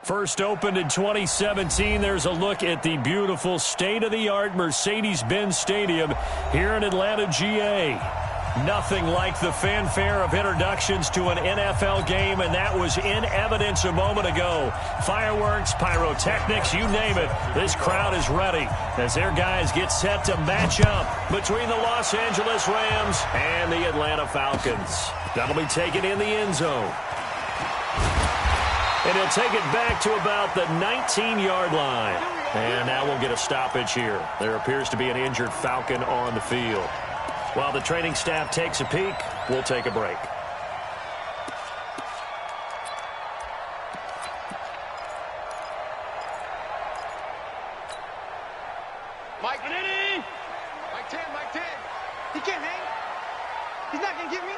First opened in 2017. There's a look at the beautiful state-of-the-art Mercedes-Benz Stadium here in Atlanta, GA. Nothing like the fanfare of introductions to an NFL game, and that was in evidence a moment ago. Fireworks, pyrotechnics, you name it. This crowd is ready as their guys get set to match up between the Los Angeles Rams and the Atlanta Falcons. That'll be taken in the end zone. And he'll take it back to about the 19-yard line. And now we'll get a stoppage here. There appears to be an injured Falcon on the field. While the training staff takes a peek, we'll take a break. Mike 10, Mike 10. He can't hang. He's not going to get me.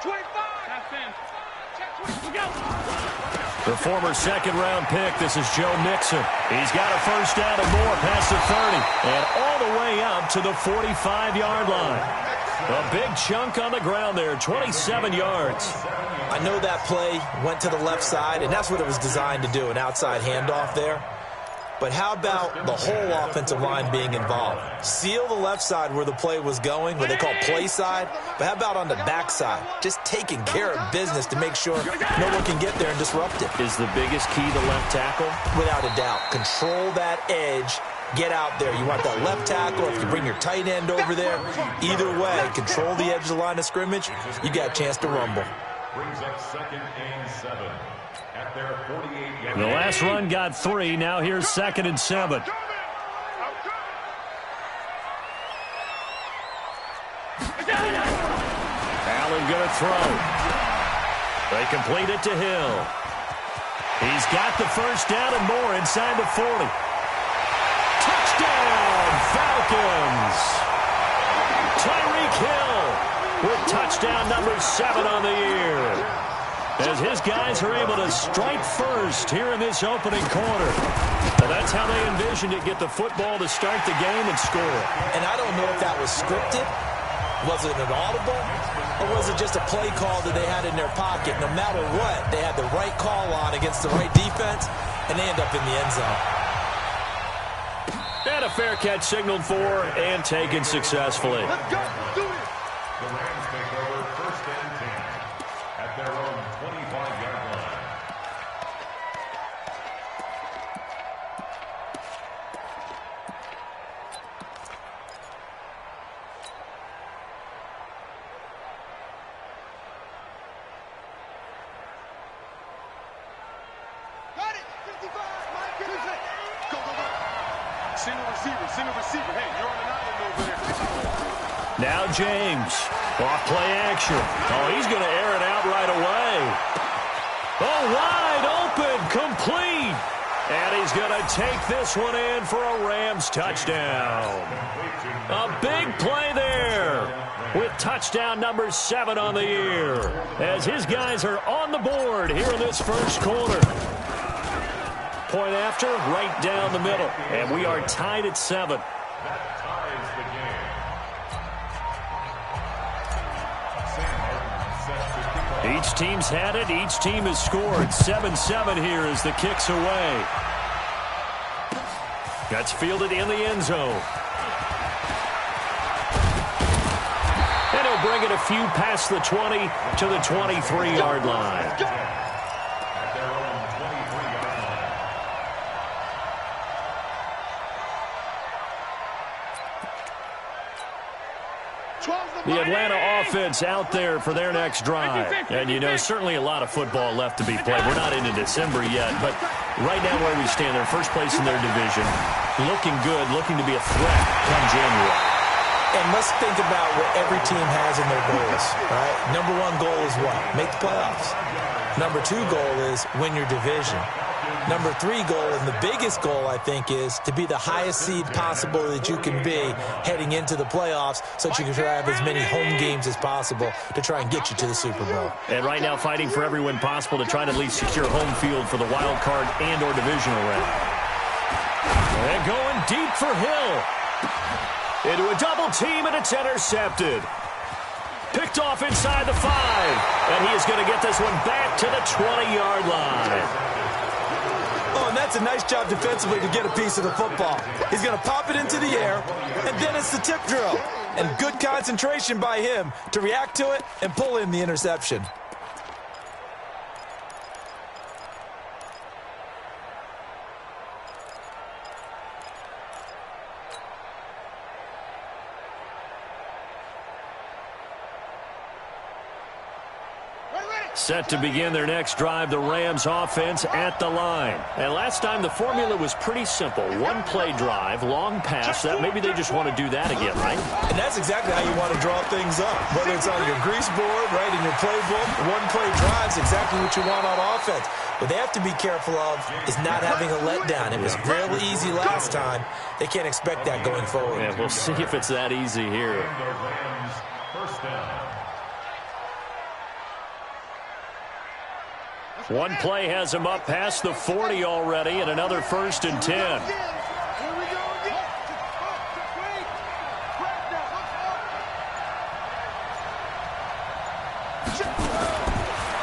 25. That's in. Check 20. Look out. The former second-round pick, this is Joe Mixon. He's got a first down and more past the 30 and all the way up to the 45-yard line. A big chunk on the ground there, 27 yards. I know that play went to the left side, and that's what it was designed to do, an outside handoff there. But how about the whole offensive line being involved? Seal the left side where the play was going, what they call play side. But how about on the back side? Just taking care of business to make sure no one can get there and disrupt it. Is the biggest key the left tackle? Without a doubt. Control that edge. Get out there. You want that left tackle. If you bring your tight end over there, either way, control the edge of the line of scrimmage, you got a chance to rumble. Brings up 2nd and 7 at their 48-yard. The last run got 3. Now here's 2nd and 7. Allen going to throw. They complete it to Hill. He's got the first down and more inside the 40. Touchdown, Falcons! Tyreek Hill with touchdown number 7 on the year. As his guys are able to strike first here in this opening quarter. Well, that's how they envisioned it, get the football to start the game and score. And I don't know if that was scripted. Was it an audible? Or was it just a play call that they had in their pocket? No matter what, they had the right call on against the right defense, and they end up in the end zone. And a fair catch signaled for and taken successfully. Let's go. Do it. The Rams take over 1st and 10 at their own 25-yard line. Got it. 55. Mike, get it. Go, go, go. Single receiver. Hey, you're on an island over there. Now James. Off play action. Oh, he's going to air it out right away. Oh, wide open. Complete. And he's going to take this one in for a Rams touchdown. A big play there with touchdown number 7 on the year. As his guys are on the board here in this first quarter. Point after, right down the middle. And we are tied at 7. That ties the game. Each team's had it. Each team has scored. 7-7 here as the kick's away. That's fielded in the end zone. And he'll bring it a few past the 20 to the 23-yard line. The Atlanta offense out there for their next drive. And, you know, certainly a lot of football left to be played. We're not into December yet, but right now where we stand, they're first place in their division. Looking good, looking to be a threat come January. And let's think about what every team has in their goals, right? Number 1 goal is what? Make the playoffs. Number 2 goal is win your division. Number 3 goal, and the biggest goal, I think, is to be the highest seed possible that you can be heading into the playoffs so that you can try to have as many home games as possible to try and get you to the Super Bowl. And right now fighting for every win possible to try to at least secure home field for the wild card and or divisional round. And going deep for Hill. Into a double team, and it's intercepted. Picked off inside the 5. And he is going to get this one back to the 20-yard line. and that's a nice job defensively to get a piece of the football. He's going to pop it into the air, and then it's the tip drill. And good concentration by him to react to it and pull in the interception. Set to begin their next drive, the Rams offense at the line. And last time the formula was pretty simple. One play drive, long pass. That maybe they just want to do that again, right? And that's exactly how you want to draw things up. Whether it's on your grease board, right, in your playbook, one play drive is exactly what you want on offense. What they have to be careful of is not having a letdown. It was really easy last time. They can't expect that going forward. Yeah, we'll see if it's that easy here. First down. One play has him up past the 40 already, and another 1st and 10.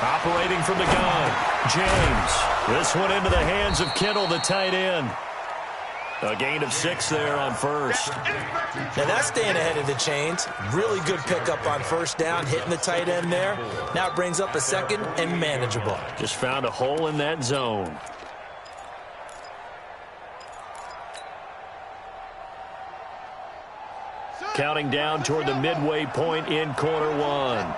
Operating from the gun, James. This one into the hands of Kittle, the tight end. A gain of 6 there on first. Now that's staying ahead of the chains. Really good pickup on first down, hitting the tight end there. Now it brings up a second and manageable. Just found a hole in that zone. Counting down toward the midway point in quarter one.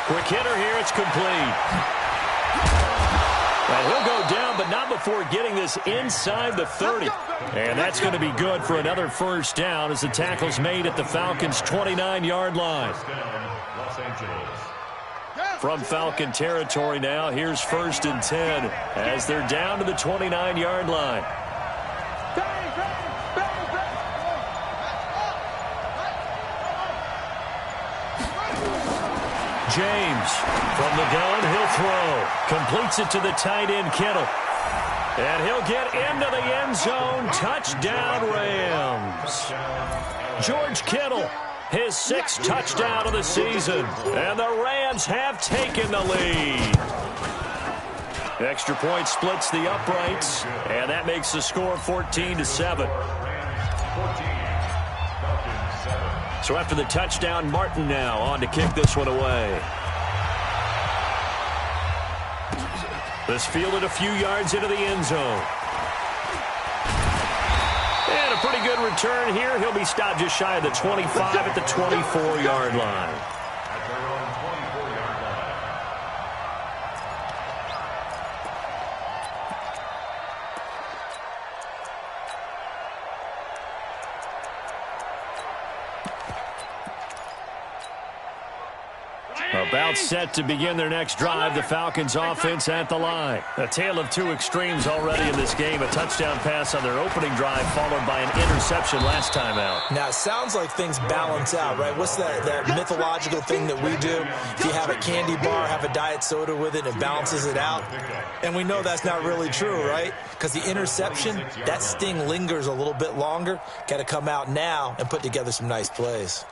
Quick hitter here, it's complete. And he'll go down, but not before getting this inside the 30. And that's going to be good for another first down as the tackle's made at the Falcons' 29-yard line. From Falcon territory now, here's 1st and 10 as they're down to the 29-yard line. James from the gun, he'll throw. Completes it to the tight end, Kittle. And he'll get into the end zone. Touchdown, Rams. George Kittle, his 6th touchdown of the season. And the Rams have taken the lead. Extra point splits the uprights, and that makes the score 14-7. So after the touchdown, Martin now on to kick this one away. This fielded a few yards into the end zone. And a pretty good return here. He'll be stopped just shy of the 25 at the 24-yard line. About set to begin their next drive, the Falcons offense at the line. A tale of two extremes already in this game. A touchdown pass on their opening drive followed by an interception last time out. Now, it sounds like things balance out, right? What's that mythological thing that we do? If you have a candy bar, have a diet soda with it, it balances it out. And we know that's not really true, right? Because the interception, that sting lingers a little bit longer. Got to come out now and put together some nice plays.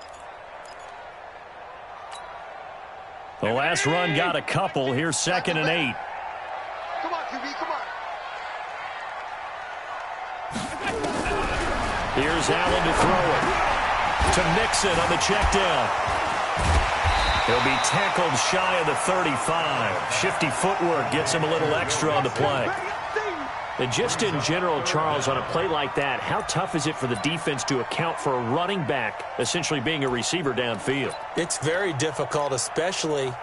The last run got a couple. Here's 2nd and 8. Come on, QB, come on. Here's Allen to throw it. To Mixon on the check down. He'll be tackled shy of the 35. Shifty footwork gets him a little extra on the play. And just in general, Charles, on a play like that, how tough is it for the defense to account for a running back essentially being a receiver downfield? It's very difficult, especially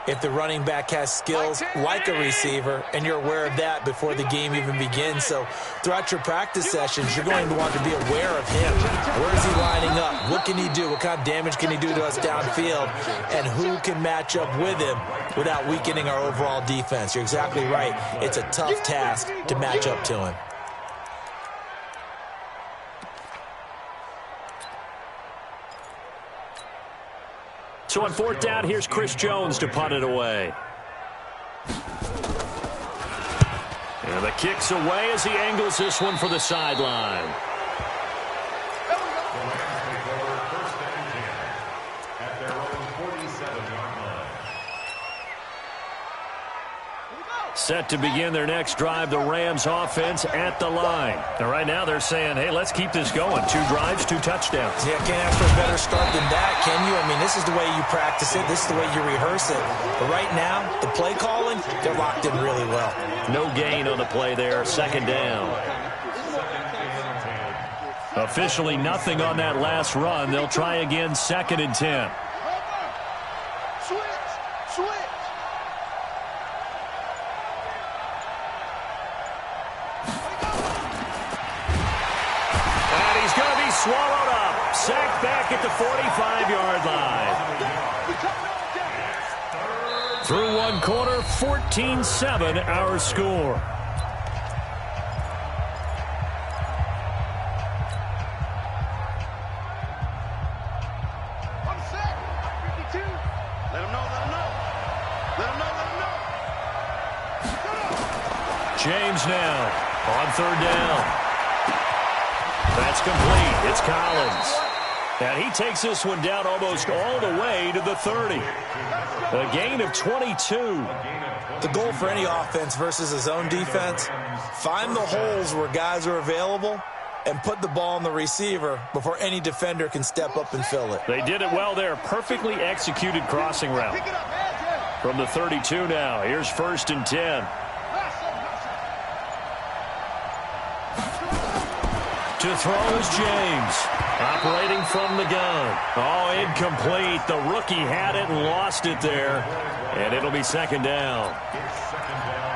if the running back has skills like a receiver, and you're aware of that before the game even begins. So throughout your practice sessions, you're going to want to be aware of him. Where is he lining up? What can he do? What kind of damage can he do to us downfield? And who can match up with him without weakening our overall defense? You're exactly right. It's a tough task to match up to him. So on 4th down, here's Chris Jones to punt it away. And the kick's away as he angles this one for the sideline. Set to begin their next drive, the Rams offense at the line. And right now they're saying, hey, let's keep this going. 2 drives, 2 touchdowns. Yeah, can't ask for a better start than that, can you? I mean, this is the way you practice it. This is the way you rehearse it. But right now, the play calling, they're locked in really well. No gain on the play there. 2nd down. Officially nothing on that last run. They'll try again, 2nd and 10. Swallowed up. Sacked back at the 45-yard line. Through 1 quarter, 14-7 our score. I'm set. 52. Let him know, let him know. Let him know, let him know. James now on 3rd down. That's complete. It's Collins. And he takes this one down almost all the way to the 30. A gain of 22. The goal for any offense versus a zone defense, find the holes where guys are available and put the ball on the receiver before any defender can step up and fill it. They did it well there. Perfectly executed crossing route. From the 32 now. Here's 1st and 10. To throw is James. Operating from the gun. Oh, incomplete. The rookie had it and lost it there. And it'll be 2nd down.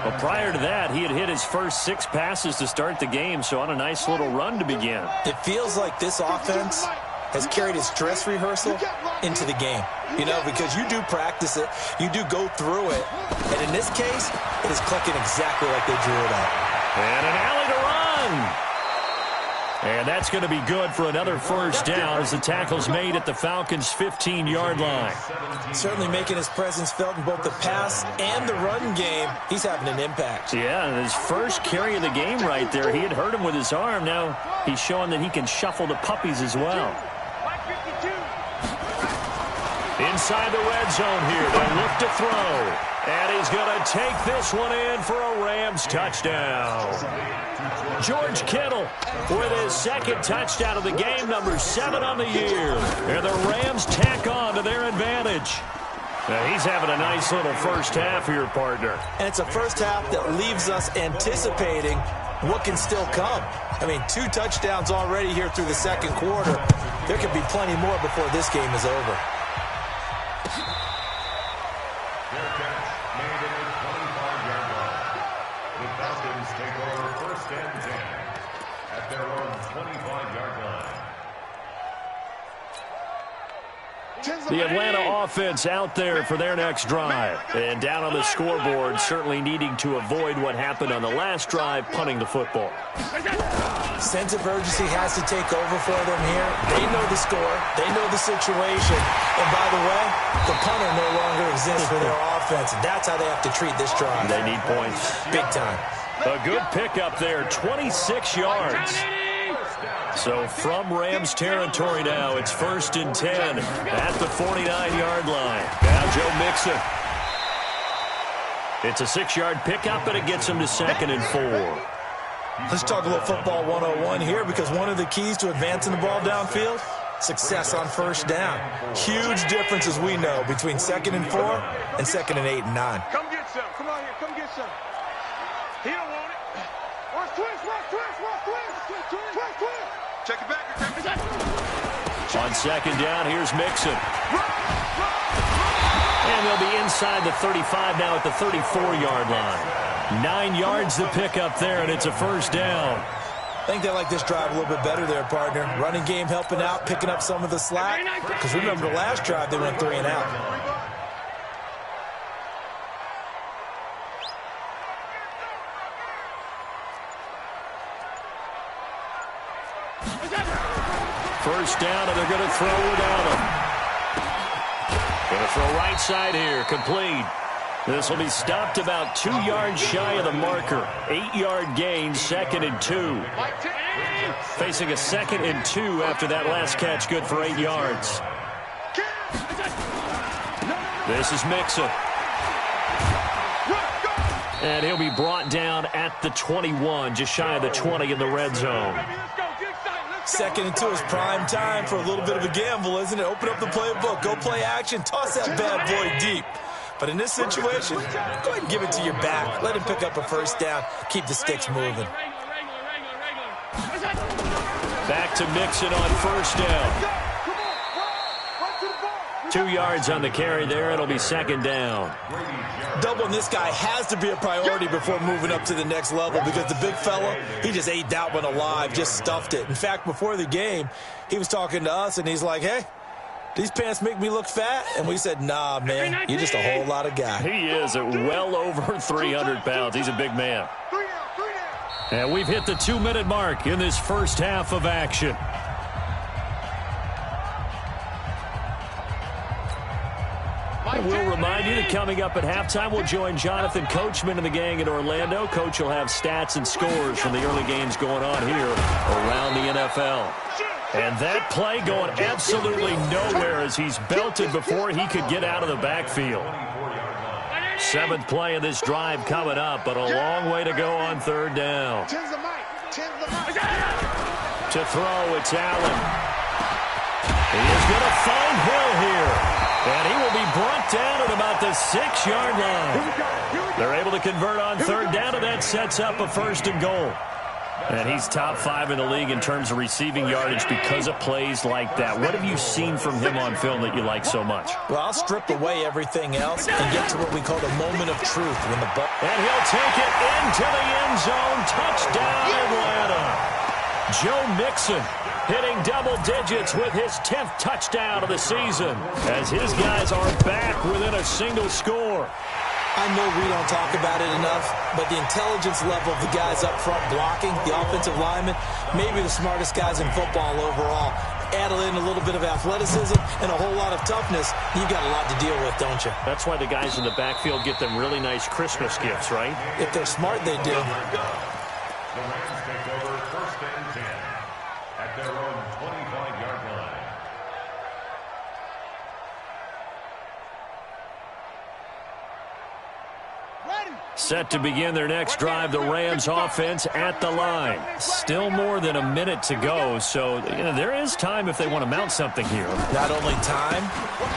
Well, prior to that, he had hit his first 6 passes to start the game, so on a nice little run to begin. It feels like this offense has carried its dress rehearsal into the game. You know, because you do practice it, you do go through it, and in this case, it is clicking exactly like they drew it up. And an alley to run. And that's going to be good for another 1st down as the tackle's made at the Falcons' 15-yard line. Certainly making his presence felt in both the pass and the run game. He's having an impact. Yeah, and his first carry of the game right there, he had hurt him with his arm. Now he's showing that he can shuffle the puppies as well. Inside the red zone here, they look to throw. And he's going to take this one in for a Rams touchdown. George Kittle with his 2nd touchdown of the game, number 7 on the year. And the Rams tack on to their advantage. Now he's having a nice little first half here, partner. And it's a first half that leaves us anticipating what can still come. I mean, 2 touchdowns already here through the 2nd quarter. There could be plenty more before this game is over. The Atlanta offense out there for their next drive. And down on the scoreboard, certainly needing to avoid what happened on the last drive, punting the football. Sense of urgency has to take over for them here. They know the score. They know the situation. And by the way, the punter no longer exists for their offense. That's how they have to treat this drive. They need points. Big time. A good pickup there, 26 yards. So from Rams territory now, it's 1st and 10 at the 49-yard line. Now Joe Mixon. It's a 6-yard pickup, and it gets him to 2nd and 4. Let's talk a little football 101 here, because one of the keys to advancing the ball downfield, success on 1st down. Huge difference, as we know, between 2nd and 4 and 2nd and 8 and 9. Come get some. Come out here. Come get some. He don't want it. Watch twist. Watch twist. Watch twist. Twist. Twist. Check it back. On 2nd down, here's Mixon. And they'll be inside the 35 now at the 34-yard line. 9 yards to pick up there, and it's a 1st down. I think they like this drive a little bit better there, partner. Running game helping out, picking up some of the slack. Because remember, the last drive, they went 3 and out. First down, and they're going to throw without him. Going to throw right side here, complete. This will be stopped about 2 yards shy of the marker. 8-yard gain, 2nd and 2. Facing a 2nd and 2 after that last catch, good for 8 yards. This is Mixon. And he'll be brought down at the 21, just shy of the 20 in the red zone. Second and 2 is prime time for a little bit of a gamble, isn't it? Open up the playbook, go play action, toss that bad boy deep. But in this situation, go ahead and give it to your back. Let him pick up a first down, keep the sticks moving. Back to Mixon on first down. 2 yards on the carry there. It'll be second down. Doubling this guy has to be a priority before moving up to the next level because the big fella, he just ate that one alive, just stuffed it. In fact, before the game, he was talking to us, and he's like, hey, these pants make me look fat? And we said, nah, man, you're just a whole lot of guy. He is at well over 300 pounds. He's a big man. And we've hit the 2-minute mark in this first half of action. And we'll remind you that coming up at halftime, we'll join Jonathan Coachman and the gang in Orlando. Coach will have stats and scores from the early games going on here around the NFL. And that play going absolutely nowhere as he's belted before he could get out of the backfield. 7th play of this drive coming up, but a long way to go on third down. To throw, it's Allen. He is going to find Hill here. And he will be brought down at about the 6-yard line. They're able to convert on third down, and that sets up a first and goal. And he's top 5 in the league in terms of receiving yardage because of plays like that. What have you seen from him on film that you like so much? Well, I'll strip away everything else and get to what we call the moment of truth when the ball... And he'll take it into the end zone. Touchdown, Atlanta. Joe Mixon hitting double digits with his 10th touchdown of the season as his guys are back within a single score. I know we don't talk about it enough, but the intelligence level of the guys up front blocking, the offensive linemen, maybe the smartest guys in football overall. Add in a little bit of athleticism and a whole lot of toughness, you've got a lot to deal with, don't you? That's why the guys in the backfield get them really nice Christmas gifts, right? If they're smart, they do. The Rams take over first and 10 at their own 25-yard line. Set to begin their next drive, the Rams offense at the line. Still more than a minute to go, so there is time if they want to mount something here. Not only time,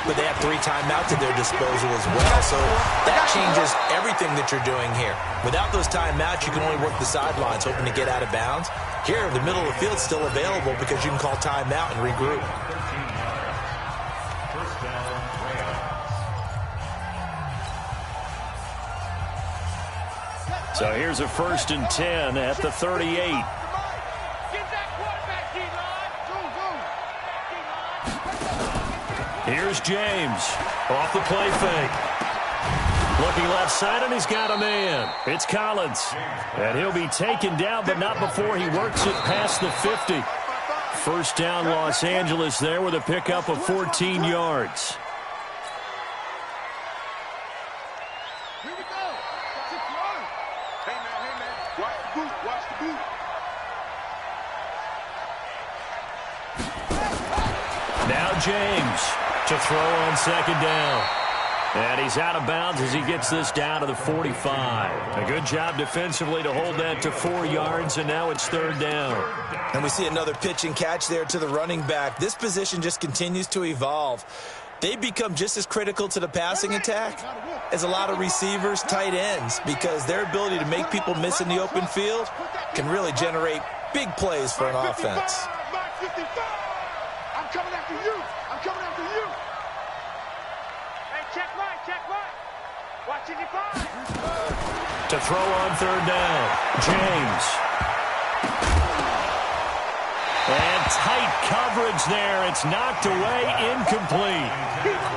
but they have 3 timeouts at their disposal as well, so that changes everything that you're doing here. Without those timeouts, you can only work the sidelines, hoping to get out of bounds. Here, the middle of the field's still available because you can call timeout and regroup. First down, Rams. So here's a first and 10 at the 38. Here's James off the play fake. Looking left side, and he's got a man. It's Collins. And he'll be taken down, but not before he works it past the 50. First down, Los Angeles there with a pickup of 14 yards. Now James to throw on second down. And he's out of bounds as he gets this down to the 45. A good job defensively to hold that to 4 yards, and now it's third down. And we see another pitch and catch there to the running back. This position just continues to evolve. They become just as critical to the passing attack as a lot of receivers, tight ends, because their ability to make people miss in the open field can really generate big plays for an offense. I'm coming after you. I'm coming after you. Hey, check right, check right. Watch it, To throw on third down, James. And tight coverage there. It's knocked away, incomplete.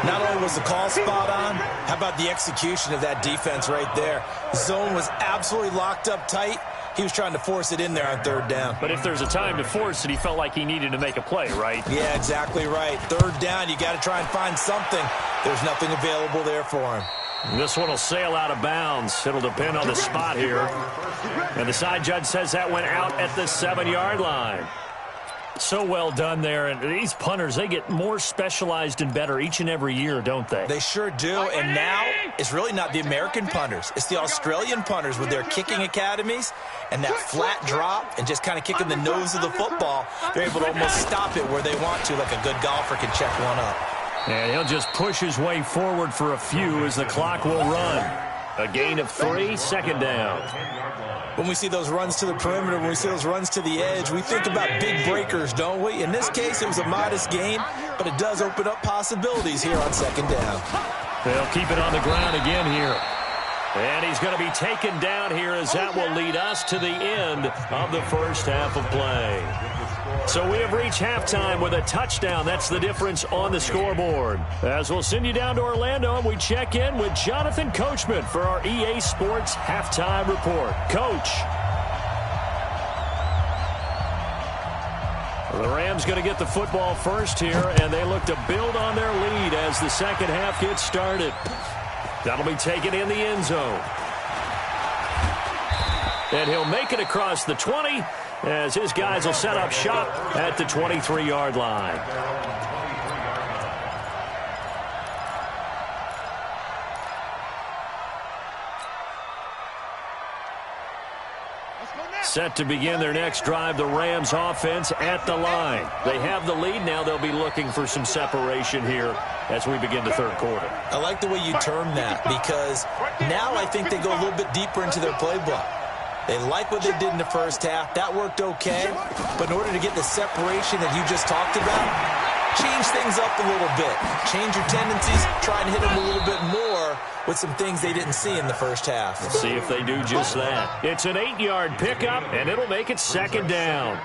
Not only was the call spot on, how about the execution of that defense right there? The zone was absolutely locked up tight. He was trying to force it in there on third down. But if there's a time to force it, he felt like he needed to make a play, right? Yeah, exactly right. Third down, you got to try and find something. There's nothing available there for him. This one will sail out of bounds. It'll depend on the spot here. And the side judge says that went out at the 7-yard line. So well done there. And these punters, they get more specialized and better each and every year, don't they? They sure do. And now it's really not the American punters. It's the Australian punters with their kicking academies and that flat drop and just kind of kicking the nose of the football. They're able to almost stop it where they want to, like a good golfer can check one up. And he'll just push his way forward for a few as the clock will run. A gain of 3, second down. When we see those runs to the perimeter, when we see those runs to the edge, we think about big breakers, don't we? In this case, it was a modest gain, but it does open up possibilities here on second down. They'll keep it on the ground again here. And he's going to be taken down here as that will lead us to the end of the first half of play. So we have reached halftime with a touchdown. That's the difference on the scoreboard. As we'll send you down to Orlando, and we check in with Jonathan Coachman for our EA Sports Halftime Report. Coach. The Rams going to get the football first here, and they look to build on their lead as the second half gets started. That'll be taken in the end zone. And he'll make it across the 20 as his guys will set up shop at the 23-yard line. Set to begin their next drive, the Rams offense at the line. They have the lead. Now they'll be looking for some separation here as we begin the third quarter. I like the way you term that because now I think they go a little bit deeper into their playbook. They like what they did in the first half. That worked okay. But in order to get the separation that you just talked about, change things up a little bit. Change your tendencies. Try and hit them a little bit more with some things they didn't see in the first half. Let's see if they do just that. It's an 8-yard pickup, and it'll make it second down.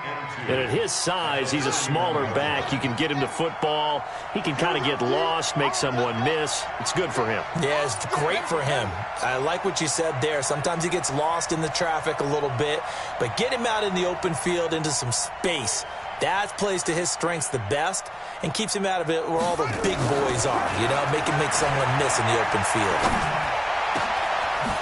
And at his size, he's a smaller back. You can get him to football. He can kind of get lost, make someone miss. It's good for him. Yeah, it's great for him. I like what you said there. Sometimes he gets lost in the traffic a little bit, but get him out in the open field into some space. That plays to his strengths the best and keeps him out of it where all the big boys are, you know, make someone miss in the open field.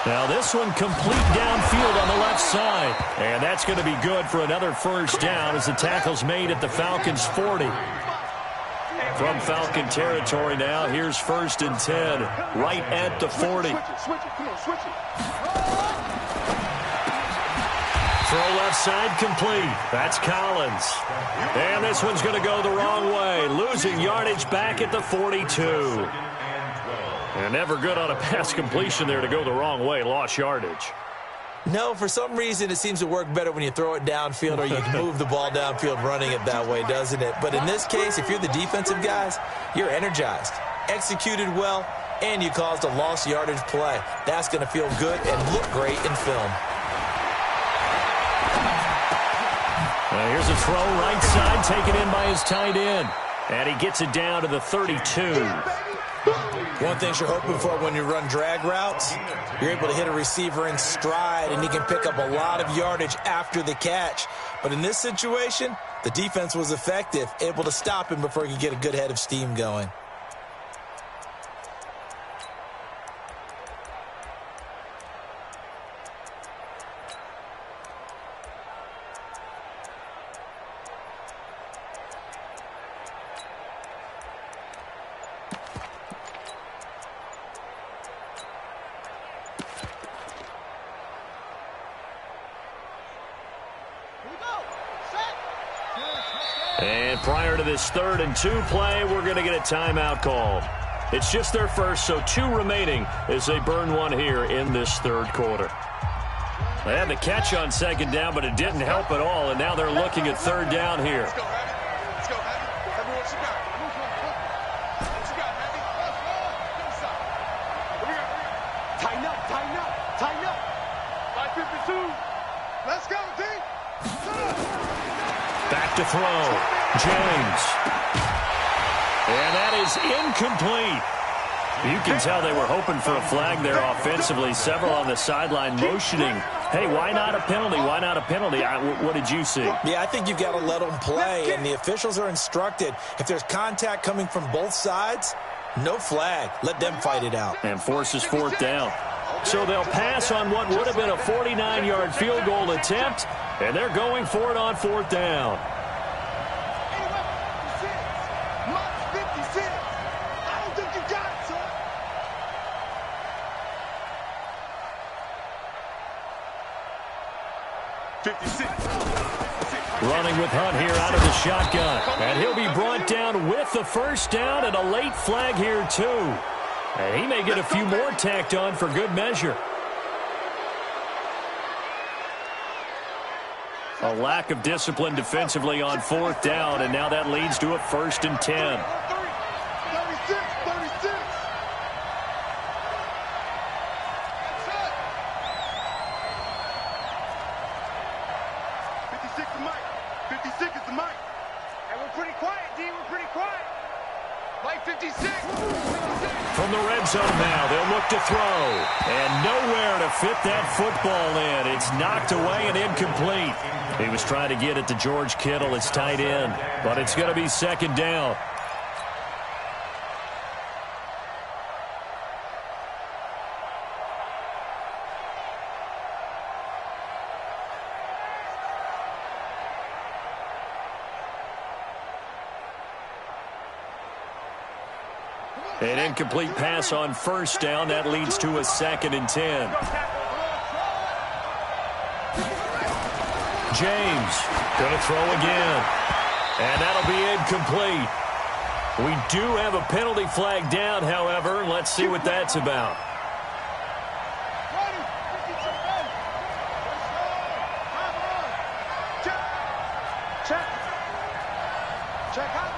Now this one complete downfield on the left side. And that's going to be good for another first down as the tackle's made at the Falcons' 40. From Falcon territory now, here's 1st and 10, right at the 40. Throw left side complete. That's Collins. And this one's going to go the wrong way. Losing yardage back at the 42. And never good on a pass completion there to go the wrong way. Lost yardage. No, for some reason it seems to work better when you throw it downfield or you can move the ball downfield running it that way, doesn't it? But in this case, if you're the defensive guys, you're energized, executed well, and you caused a lost yardage play. That's going to feel good and look great in film. Here's a throw right side taken in by his tight end. And he gets it down to the 32. One thing you're hoping for when you run drag routes, you're able to hit a receiver in stride and he can pick up a lot of yardage after the catch. But in this situation, the defense was effective, able to stop him before he could get a good head of steam going. And prior to this 3rd and 2 play, we're going to get a timeout called. It's just their first, so 2 remaining as they burn one here in this 3rd quarter. They had the catch on 2nd down, but it didn't help at all, and now they're looking at 3rd down here. Let's go, Abby. Let's go, Abby. Everyone, what you got? What you got, Abby? Let's go. What we got? Tighten up, tighten up, tighten up. 552. Let's go, D. Back to throw. James. And that is incomplete. You can tell they were hoping for a flag there offensively. Several on the sideline motioning. Hey, why not a penalty? Why not a penalty? What did you see? Yeah, I think you've got to let them play, and the officials are instructed. If there's contact coming from both sides, no flag. Let them fight it out. And forces 4th down. So they'll pass on what would have been a 49-yard field goal attempt, and they're going for it on 4th down. 56. Running with Hunt here out of the shotgun. And he'll be brought down with the first down and a late flag here, too. And he may get a few more tacked on for good measure. A lack of discipline defensively on fourth down, and now that leads to a 1st and 10. 36. The mic. 56 is the mic. And we're pretty quiet, D. We're pretty quiet. Mike 56. From the red zone now, they'll look to throw. And nowhere to fit that football in. It's knocked away and incomplete. He was trying to get it to George Kittle, his tight end. But it's going to be 2nd down. An incomplete pass on 1st down. That leads to a 2nd and 10. James going to throw again. And that'll be incomplete. We do have a penalty flag down, however. Let's see what that's about. Check. Hot.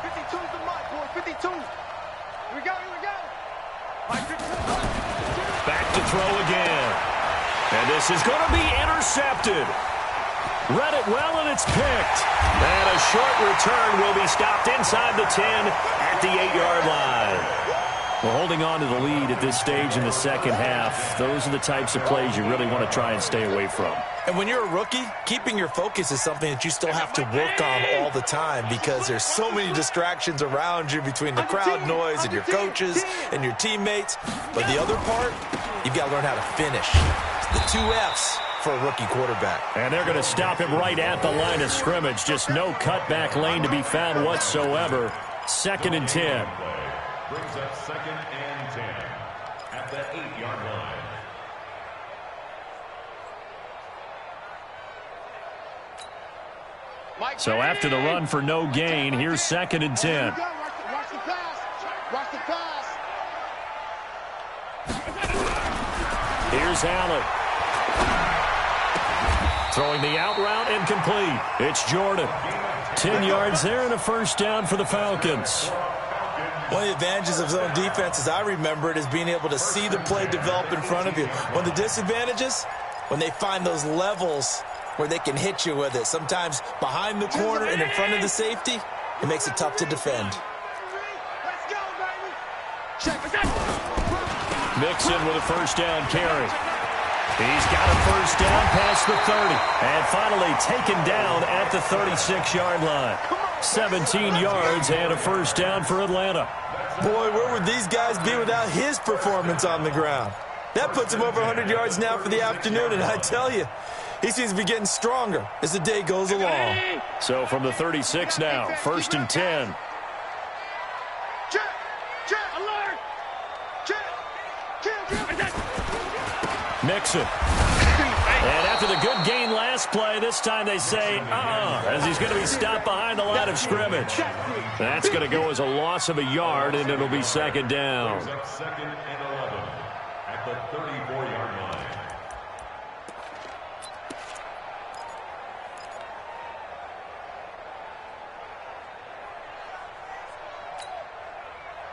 52's the mic, boy. 52. Here we go. Back to throw again. And this is going to be intercepted. Read it well, and it's picked. And a short return will be stopped inside the 10 at the 8-yard line. We're holding on to the lead at this stage in the second half. Those are the types of plays you really want to try and stay away from. And when you're a rookie, keeping your focus is something that you still have to work on all the time because there's so many distractions around you between the crowd noise and your coaches and your teammates. But the other part, you've got to learn how to finish. The 2 F's for a rookie quarterback. And they're going to stop him right at the line of scrimmage. Just no cutback lane to be found whatsoever. 2nd and 10. Brings up 2nd and 10 at the 8-yard line. So after the run for no gain, here's 2nd and 10. Watch the pass. Here's Allen. Throwing the out route, incomplete. It's Jordan. 10 yards there and a 1st down for the Falcons. One of the advantages of zone defense, as I remember it, is being able to see the play develop in front of you. One of the disadvantages, when they find those levels where they can hit you with it. Sometimes behind the corner and in front of the safety, it makes it tough to defend. Let's go, baby. Mixon with a 1st down carry. He's got a 1st down past the 30. And finally taken down at the 36-yard line. 17 yards and a 1st down for Atlanta. Boy, where would these guys be without his performance on the ground? That puts him over 100 yards now for the afternoon, and I tell you, he seems to be getting stronger as the day goes along. So from the 36 now, 1st and 10. Check, alert. Check. Mixon. And after the good gain last play, this time they say, as he's going to be stopped behind the line of scrimmage. That's going to go as a loss of a yard, and it'll be 2nd down. 2nd and 11 at the 34-yard line.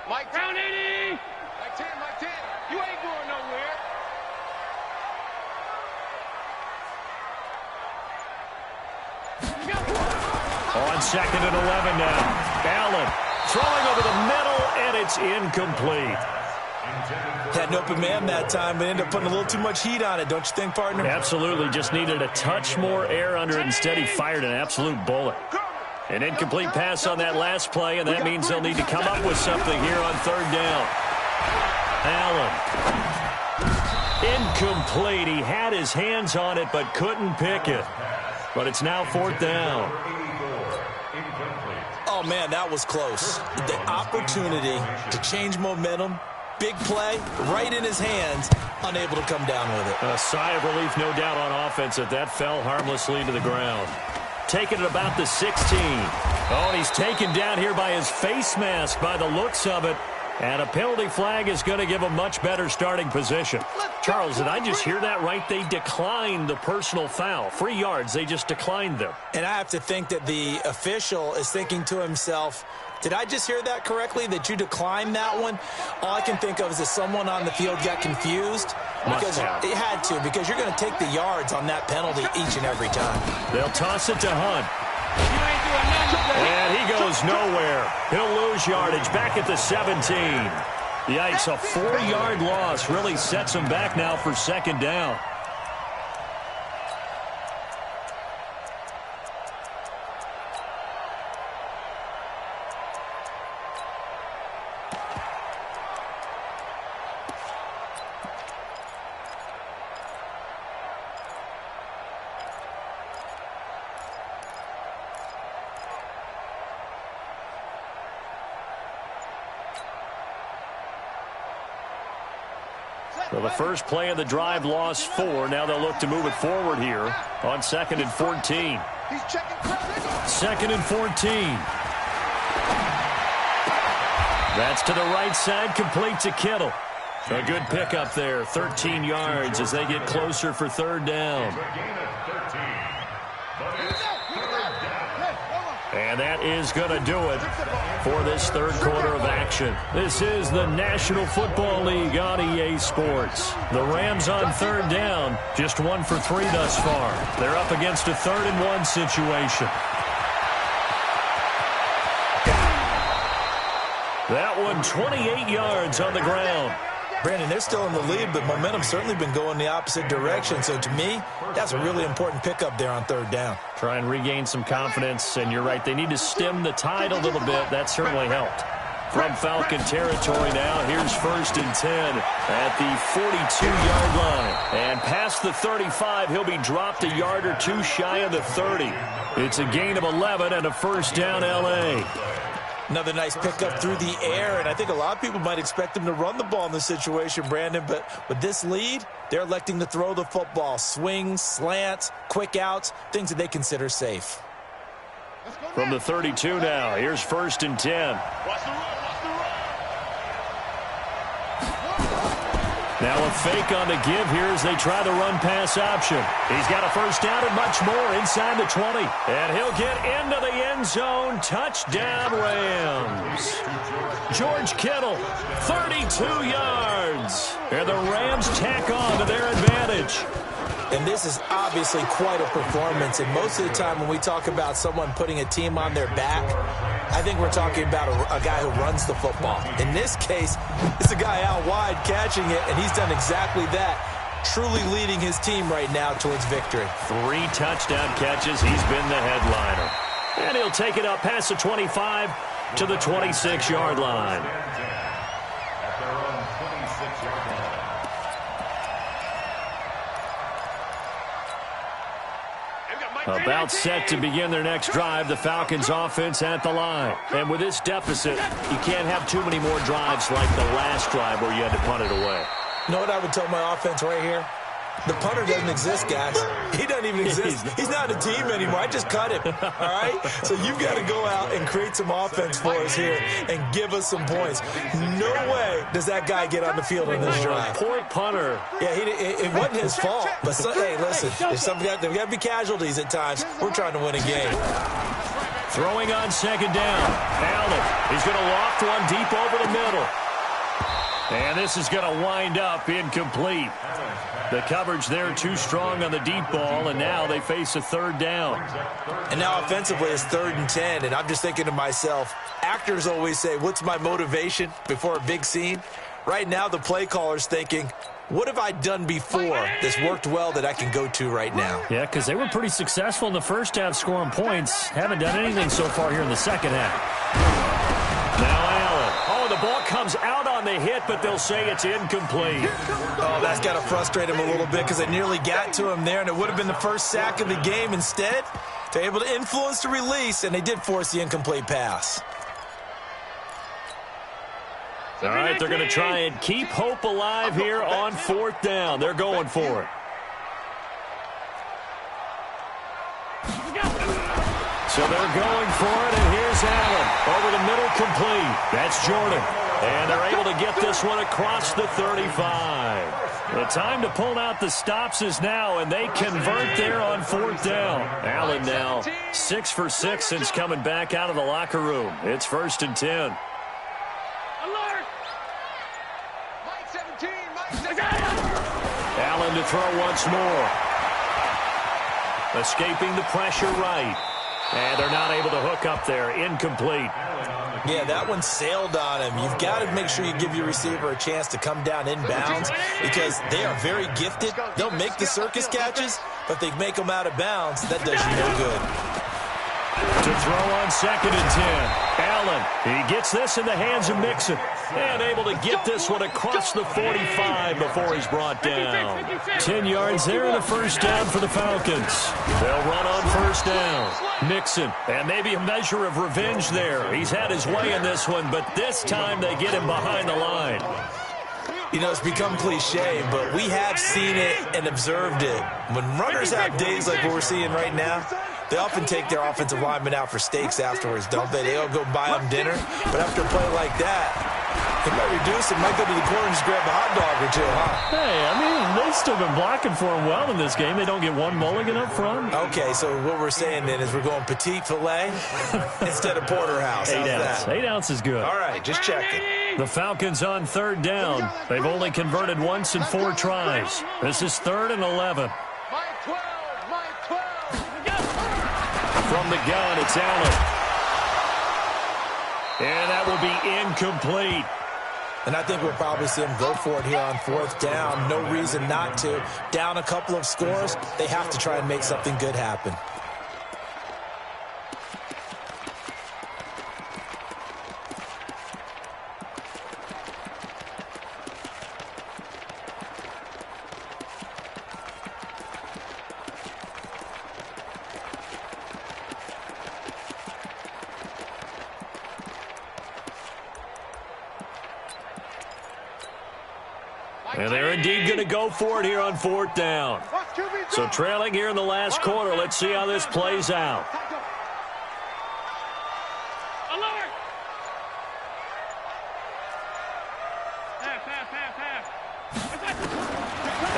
Mike down 80. Mike 10. You ain't going nowhere. On 2nd and 11 now. Allen throwing over the middle, and it's incomplete. Had an open man that time, but ended up putting a little too much heat on it, don't you think, partner? Absolutely. Just needed a touch more air under it. Instead, he fired an absolute bullet. An incomplete pass on that last play, and that means they'll need to come up with something here on 3rd down. Allen. Incomplete. He had his hands on it, but couldn't pick it. But it's now 4th down. Oh, Oh, man, that was close. The opportunity to change momentum, big play, right in his hands, unable to come down with it. A sigh of relief, no doubt, on offense that fell harmlessly to the ground. Taking it about the 16. Oh, and he's taken down here by his face mask by the looks of it. And a penalty flag is going to give a much better starting position. Charles, did I just hear that right? They declined the personal foul. 3 yards, they just declined them. And I have to think that the official is thinking to himself, did I just hear that correctly, that you declined that one? All I can think of is that someone on the field got confused. Because it had to, because you're going to take the yards on that penalty each and every time. They'll toss it to Hunt. And he goes nowhere. He'll lose yardage back at the 17. Yikes, a 4-yard loss really sets him back now for second down. So the first play of the drive lost 4. Now they'll look to move it forward here on 2nd and 14. 2nd and 14. That's to the right side, complete to Kittle. A good pickup there, 13 yards as they get closer for 3rd down. And that is going to do it for this 3rd quarter of action. This is the National Football League on EA Sports. The Rams on 3rd down, just 1 for 3 thus far. They're up against a 3rd and 1 situation. That one 28 yards on the ground. Brandon, they're still in the lead, but momentum's certainly been going the opposite direction. So to me, that's a really important pickup there on 3rd down. Try and regain some confidence, and you're right, they need to stem the tide a little bit. That certainly helped. From Falcon territory now, here's 1st and 10 at the 42-yard line. And past the 35, he'll be dropped a yard or 2 shy of the 30. It's a gain of 11 and a 1st down L.A. Another nice pickup through the air, and I think a lot of people might expect them to run the ball in this situation, Brandon, but with this lead, they're electing to throw the football. Swings, slants, quick outs, things that they consider safe. From the 32 now, here's 1st and 10. Now a fake on the give here as they try the run-pass option. He's got a 1st down and much more inside the 20. And he'll get into the end zone. Touchdown, Rams. George Kittle, 32 yards. And the Rams tack on to their advantage. And this is obviously quite a performance. And most of the time when we talk about someone putting a team on their back, I think we're talking about a guy who runs the football. In this case, it's a guy out wide catching it, and he's done exactly that, truly leading his team right now towards victory. 3 touchdown catches. He's been the headliner. And he'll take it up past the 25 to the 26-yard line. About set to begin their next drive, the Falcons offense at the line. And with this deficit, you can't have too many more drives like the last drive where you had to punt it away. You know what I would tell my offense right here? The punter doesn't exist, guys. He doesn't even exist. He's not a team anymore. I just cut him, all right? So you've got to go out and create some offense for us here and give us some points. No way does that guy get on the field on this drive. Poor punter. Yeah, it wasn't his fault. But, hey, listen, there's got to be casualties at times. We're trying to win a game. Throwing on 2nd down. Allen, he's going to loft one deep over the middle. And this is going to wind up incomplete. The coverage there too strong on the deep ball, and now they face a 3rd down. And now offensively it's 3rd and 10, and I'm just thinking to myself, actors always say, what's my motivation before a big scene? Right now the play caller's thinking, what have I done before that's worked well that I can go to right now? Yeah, because they were pretty successful in the first half scoring points. Haven't done anything so far here in the second half. Now Allen. Oh, the ball comes out on the hit, but they'll say it's incomplete. Oh, that's got to frustrate him a little bit because they nearly got to him there, and it would have been the first sack of the game. Instead, They're able to influence the release, and they did force the incomplete pass. All right, they're going to try and keep hope alive here on 4th down. They're going for it. So they're going for it, and here's Allen. Over the middle, complete. That's Jordan. And they're able to get this one across the 35. The time to pull out the stops is now, and they convert there on 4th down. Allen now 6 for 6 since coming back out of the locker room. It's 1st and 10. Allen to throw once more. Escaping the pressure right. And they're not able to hook up there. Incomplete. Yeah, that one sailed on him. You've got to make sure you give your receiver a chance to come down inbounds because they are very gifted. They'll make the circus catches, but they make them out of bounds. That does you no good. To throw on 2nd and 10. Allen, he gets this in the hands of Mixon. And able to get this one across the 45 before he's brought down. 10 yards there and a 1st down for the Falcons. They'll run on 1st down. Mixon, and maybe a measure of revenge there. He's had his way in this one, but this time they get him behind the line. You know, it's become cliche, but we have seen it and observed it. When runners have days like what we're seeing right now, they often take their offensive linemen out for steaks afterwards, don't they? They all go buy them dinner. But after a play like that, they might reduce it, might go to the corner and just grab a hot dog or two, huh? Hey, I mean, they've still been blocking for him well in this game. They don't get one mulligan up front. Okay, so what we're saying then is we're going petite filet instead of porterhouse. 8 ounce. 8 ounce is good. All right, just checking. The Falcons on 3rd down. They've only converted once in 4 tries. This is 3rd and 11. From the gun, it's Allen. And that will be incomplete. And I think we'll probably see him go for it here on 4th down. No reason not to. Down a couple of scores, they have to try and make something good happen. And they're indeed going to go for it here on 4th down. So trailing here in the last quarter. Let's see how this plays out.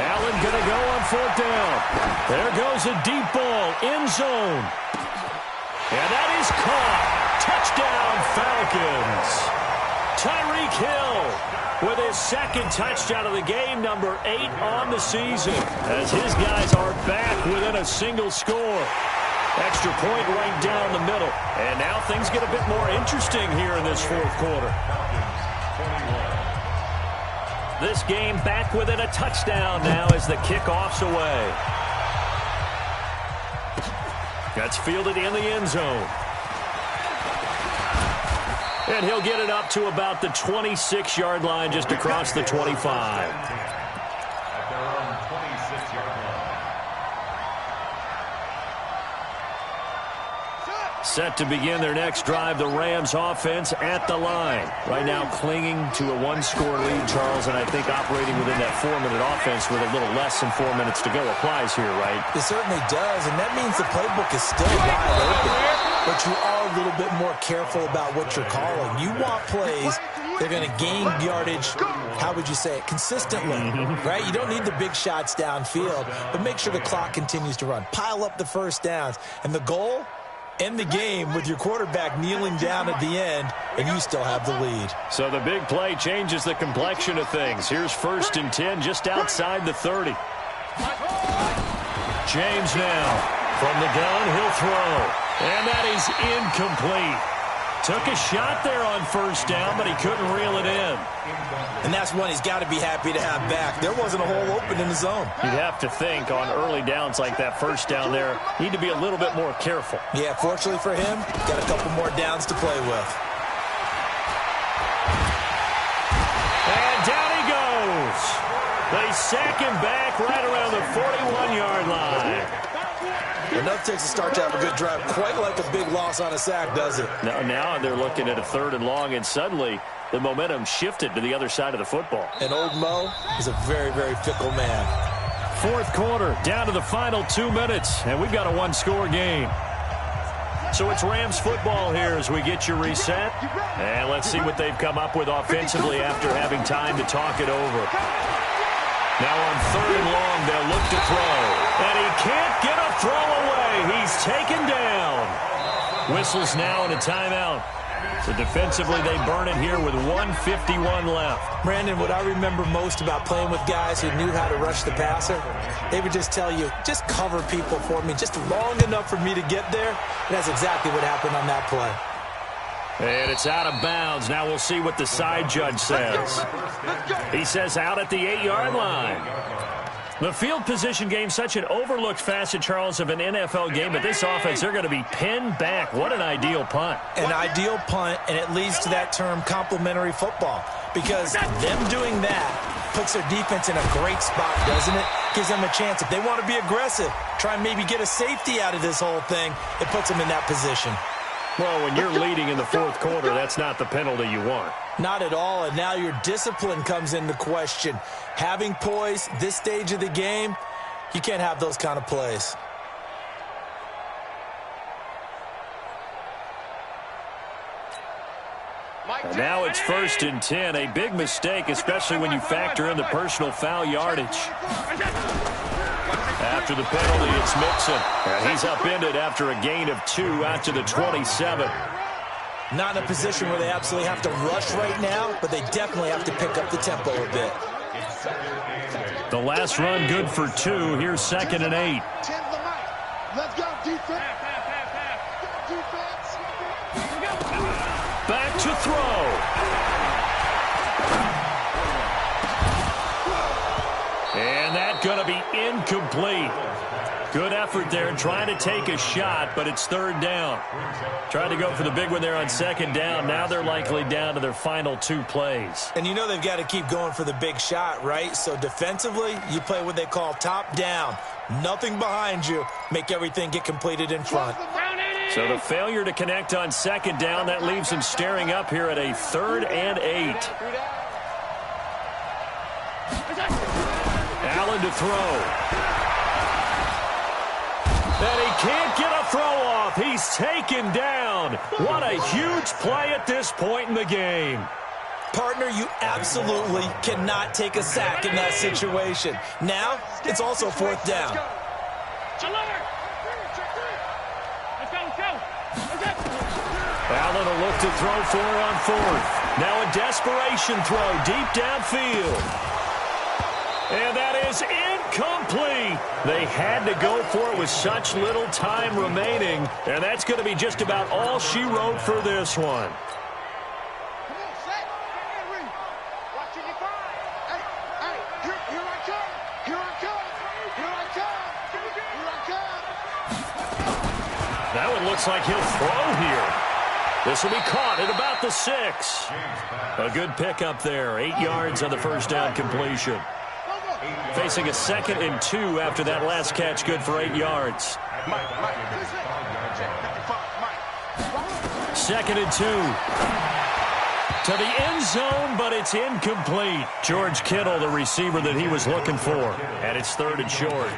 Allen going to go on 4th down. There goes a deep ball. End zone. And that is caught. Touchdown, Falcons. Tyreek Hill with his 2nd touchdown of the game, number 8 on the season, as his guys are back within a single score. Extra point right down the middle. And now things get a bit more interesting here in this 4th quarter. This game back within a touchdown now as the kickoff's away. That's fielded in the end zone. And he'll get it up to about the 26-yard line, just across the 25. At their own 26-yard line. Set to begin their next drive, the Rams offense at the line. Right now clinging to a 1-score lead, Charles, and I think operating within that 4-minute offense with a little less than 4 minutes to go applies here, right? It certainly does, and that means the playbook is still wide open. But you are a little bit more careful about what you're calling. You want plays, they're going to gain yardage, how would you say it, consistently, right? You don't need the big shots downfield, but make sure the clock continues to run. Pile up the 1st downs. And the goal, end the game with your quarterback kneeling down at the end, and you still have the lead. So the big play changes the complexion of things. Here's 1st and 10 just outside the 30. James now. From the gun, he'll throw. And that is incomplete. Took a shot there on 1st down, but he couldn't reel it in. And that's one he's got to be happy to have back. There wasn't a hole open in the zone. You'd have to think on early downs like that 1st down there, need to be a little bit more careful. Yeah, fortunately for him, got a couple more downs to play with. And down he goes. They sack him back right around the 41-yard line. Enough takes a start to have a good drive. Quite like a big loss on a sack, does it? Now they're looking at a 3rd and long, and suddenly the momentum shifted to the other side of the football. And old Mo is a very, very fickle man. 4th quarter, down to the final 2 minutes, and we've got a 1-score game. So it's Rams football here as we get you reset. And let's see what they've come up with offensively after having time to talk it over. Now on 3rd and long, they'll look to throw. And he can't get a throw away. He's taken down. Whistles now and a timeout. So defensively, they burn it here with 1:51 left. Brandon, what I remember most about playing with guys who knew how to rush the passer, they would just tell you, just cover people for me, just long enough for me to get there. And that's exactly what happened on that play. And it's out of bounds. Now we'll see what the side judge says. He says out at the 8-yard line. The field position game, such an overlooked facet, Charles, of an NFL game. But this offense, they're going to be pinned back. What an ideal punt. An ideal punt, and it leads to that term complementary football. Because them doing that puts their defense in a great spot, doesn't it? Gives them a chance. If they want to be aggressive, try and maybe get a safety out of this whole thing, it puts them in that position. Well, when you're leading in the 4th quarter, that's not the penalty you want. Not at all, and now your discipline comes into question. Having poise this stage of the game, you can't have those kind of plays. And now it's 1st and 10, a big mistake, especially when you factor in the personal foul yardage. After the penalty, it's Mixon. And he's upended after a gain of 2 out to the 27. Not in a position where they absolutely have to rush right now, but they definitely have to pick up the tempo a bit. The last run good for 2. Here's 2nd and 8. Let's go, defense. Back to throw. And that's going to be incomplete. Good effort there trying to take a shot, but it's 3rd down. Tried to go for the big one there on 2nd down. Now they're likely down to their final 2 plays. And you know they've got to keep going for the big shot, right? So defensively, you play what they call top down. Nothing behind you. Make everything get completed in front. So the failure to connect on 2nd down, that leaves him staring up here at a 3rd and 8. Allen to throw. And he can't get a throw off. He's taken down. What a huge play at this point in the game. Partner, you absolutely cannot take a sack in that situation. Now, it's also 4th down. Allen will look to throw for it on 4th. Now a desperation throw deep downfield. And that is incomplete. They had to go for it with such little time remaining. And that's going to be just about all she wrote for this one. That one looks like he'll throw here. This will be caught at about the 6. A good pickup there. 8 yards on the 1st down completion. Facing a 2nd and 2 after that last catch, good for 8 yards. 2nd and 2. To the end zone, but it's incomplete. George Kittle, the receiver that he was looking for. And it's 3rd and short.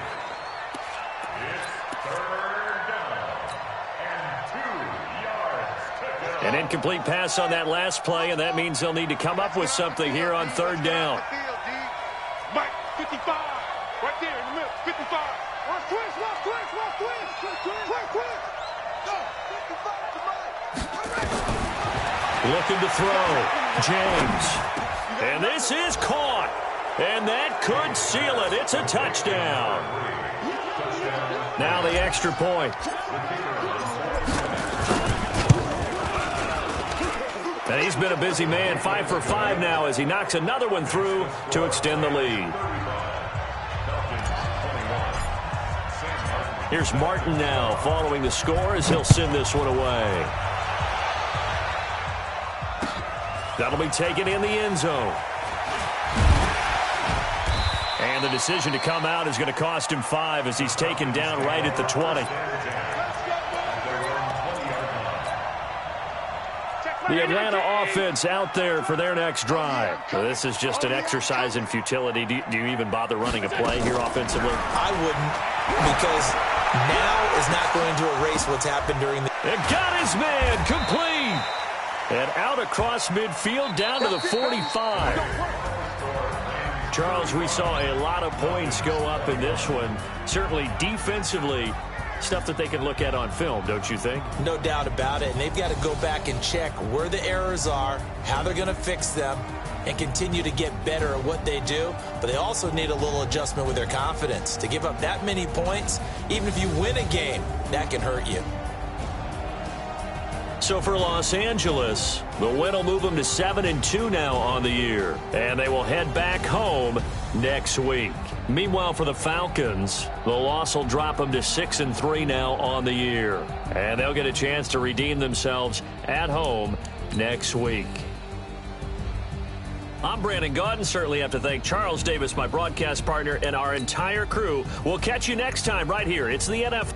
An incomplete pass on that last play, and that means they'll need to come up with something here on 3rd down. Mike, 55. Right there in the middle. 55. One twist. Quick. Go. 55 to Mike. Looking to throw. James. And this is caught. And that could seal it. It's a touchdown. Now the extra point. And he's been a busy man, 5 for 5 now as he knocks another one through to extend the lead. Here's Martin now following the score as he'll send this one away. That'll be taken in the end zone. And the decision to come out is going to cost him 5 as he's taken down right at the 20. The Atlanta offense out there for their next drive. So this is just an exercise in futility. Do you even bother running a play here offensively? I wouldn't, because now is not going to erase what's happened during the... It got his man complete. And out across midfield down to the 45. Charles, we saw a lot of points go up in this one. Certainly defensively, stuff that they can look at on film, don't you think? No doubt about it. And they've got to go back and check where the errors are, how they're going to fix them, and continue to get better at what they do. But they also need a little adjustment with their confidence. To give up that many points, even if you win a game, that can hurt you. So for Los Angeles, the win will move them to 7-2 now on the year. And they will head back home next week. Meanwhile, for the Falcons, the loss will drop them to 6-3 now on the year. And they'll get a chance to redeem themselves at home next week. I'm Brandon Gaudin. Certainly have to thank Charles Davis, my broadcast partner, and our entire crew. We'll catch you next time right here. It's the NFL.